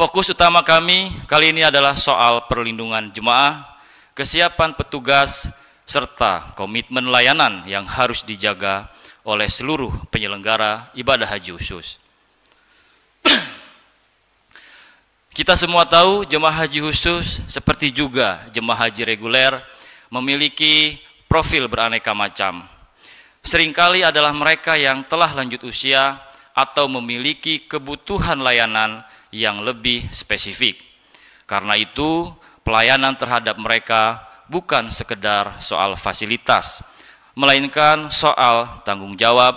Fokus utama kami kali ini adalah soal perlindungan jemaah, kesiapan petugas, serta komitmen layanan yang harus dijaga oleh seluruh penyelenggara ibadah haji khusus. Kita semua tahu jemaah haji khusus seperti juga jemaah haji reguler memiliki profil beraneka macam. Seringkali adalah mereka yang telah lanjut usia atau memiliki kebutuhan layanan yang lebih spesifik. Karena itu, pelayanan terhadap mereka bukan sekedar soal fasilitas, melainkan soal tanggung jawab,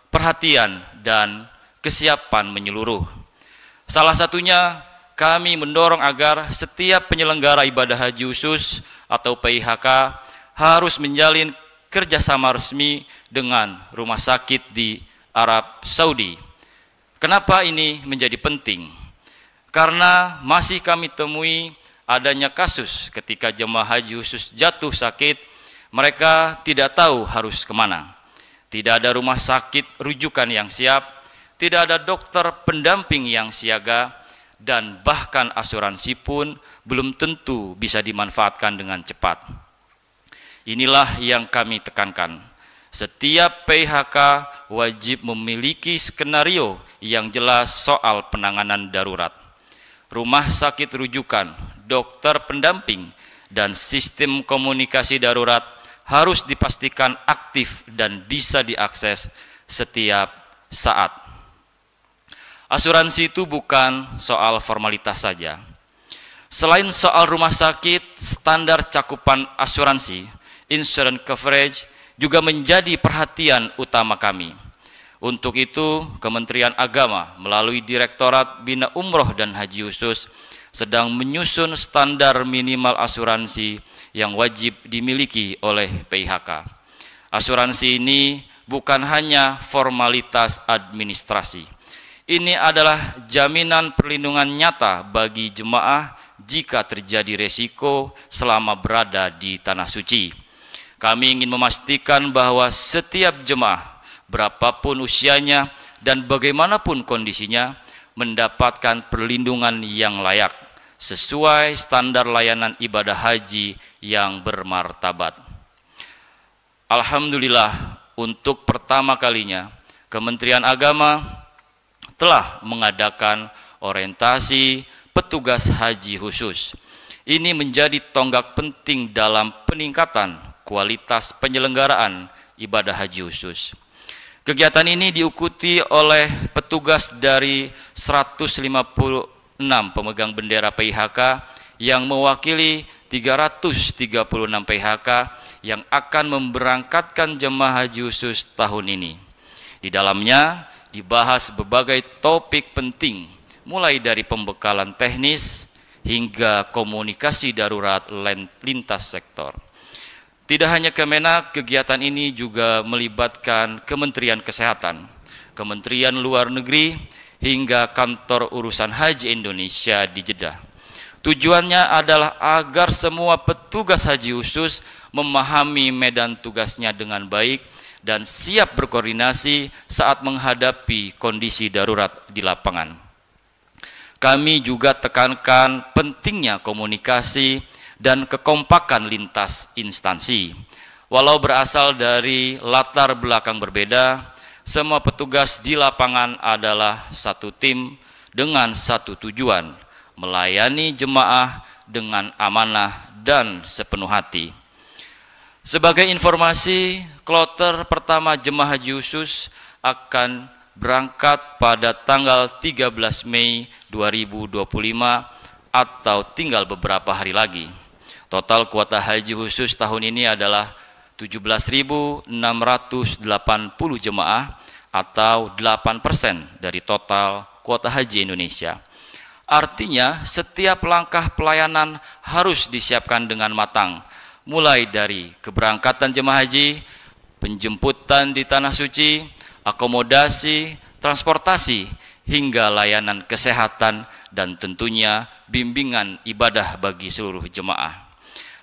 perhatian, dan kesiapan menyeluruh. Salah satunya, kami mendorong agar setiap penyelenggara ibadah haji khusus atau PIHK harus menjalin kerjasama resmi dengan rumah sakit di Arab Saudi. Kenapa ini menjadi penting? Karena masih kami temui adanya kasus ketika jemaah haji khusus jatuh sakit, mereka tidak tahu harus kemana. Tidak ada rumah sakit rujukan yang siap, tidak ada dokter pendamping yang siaga, dan bahkan asuransi pun belum tentu bisa dimanfaatkan dengan cepat. Inilah yang kami tekankan. Setiap PIHK wajib memiliki skenario yang jelas soal penanganan darurat. Rumah sakit rujukan, dokter pendamping, dan sistem komunikasi darurat harus dipastikan aktif dan bisa diakses setiap saat. Asuransi itu bukan soal formalitas saja. Selain soal rumah sakit, standar cakupan asuransi, insurance coverage, juga menjadi perhatian utama kami. Untuk itu, Kementerian Agama melalui Direktorat Bina Umroh dan Haji Khusus sedang menyusun standar minimal asuransi yang wajib dimiliki oleh PIHK. Asuransi ini bukan hanya formalitas administrasi. Ini adalah jaminan perlindungan nyata bagi jemaah jika terjadi resiko selama berada di Tanah Suci. Kami ingin memastikan bahwa setiap jemaah, berapapun usianya dan bagaimanapun kondisinya, mendapatkan perlindungan yang layak sesuai standar layanan ibadah haji yang bermartabat. Alhamdulillah, untuk pertama kalinya Kementerian Agama telah mengadakan orientasi petugas haji khusus. Ini menjadi tonggak penting dalam peningkatan kualitas penyelenggaraan ibadah haji khusus. Kegiatan ini diikuti oleh petugas dari 156 pemegang bendera PIHK yang mewakili 336 PIHK yang akan memberangkatkan jemaah haji khusus tahun ini. Di dalamnya dibahas berbagai topik penting, mulai dari pembekalan teknis hingga komunikasi darurat lintas sektor. Tidak hanya Kemenak, kegiatan ini juga melibatkan Kementerian Kesehatan, Kementerian Luar Negeri, hingga Kantor Urusan Haji Indonesia di Jeddah. Tujuannya adalah agar semua petugas haji khusus memahami medan tugasnya dengan baik dan siap berkoordinasi saat menghadapi kondisi darurat di lapangan. Kami juga tekankan pentingnya komunikasi dan kekompakan lintas instansi. Walau berasal dari latar belakang berbeda, semua petugas di lapangan adalah satu tim dengan satu tujuan, melayani jemaah dengan amanah dan sepenuh hati. Sebagai informasi, kloter pertama jemaah haji khusus akan berangkat pada tanggal 13 Mei 2025 atau tinggal beberapa hari lagi. Total kuota haji khusus tahun ini adalah 17.680 jemaah atau 8% dari total kuota haji Indonesia. Artinya setiap langkah pelayanan harus disiapkan dengan matang, mulai dari keberangkatan jemaah haji, penjemputan di Tanah Suci, akomodasi, transportasi, hingga layanan kesehatan dan tentunya bimbingan ibadah bagi seluruh jemaah.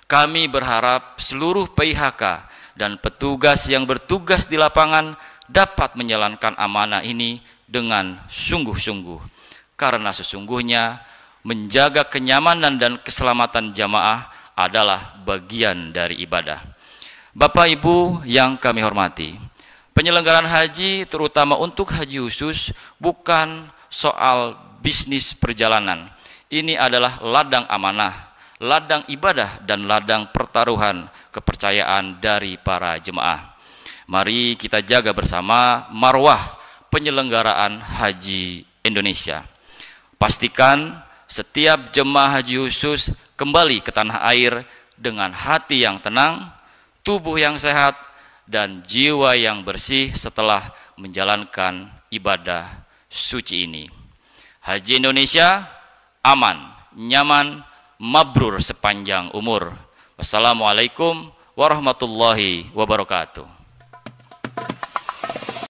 Kami berharap seluruh PIHK dan petugas yang bertugas di lapangan dapat menjalankan amanah ini dengan sungguh-sungguh, karena sesungguhnya menjaga kenyamanan dan keselamatan jamaah adalah bagian dari ibadah. Bapak Ibu yang kami hormati, penyelenggaraan haji terutama untuk haji khusus bukan soal bisnis perjalanan. Ini adalah ladang amanah, ladang ibadah dan ladang pertaruhan kepercayaan dari para jemaah. Mari kita jaga bersama marwah penyelenggaraan haji Indonesia. Pastikan setiap jemaah haji khusus kembali ke tanah air dengan hati yang tenang, tubuh yang sehat, dan jiwa yang bersih setelah menjalankan ibadah suci ini. Haji Indonesia aman, nyaman, mabrur sepanjang umur. Wassalamualaikum warahmatullahi wabarakatuh.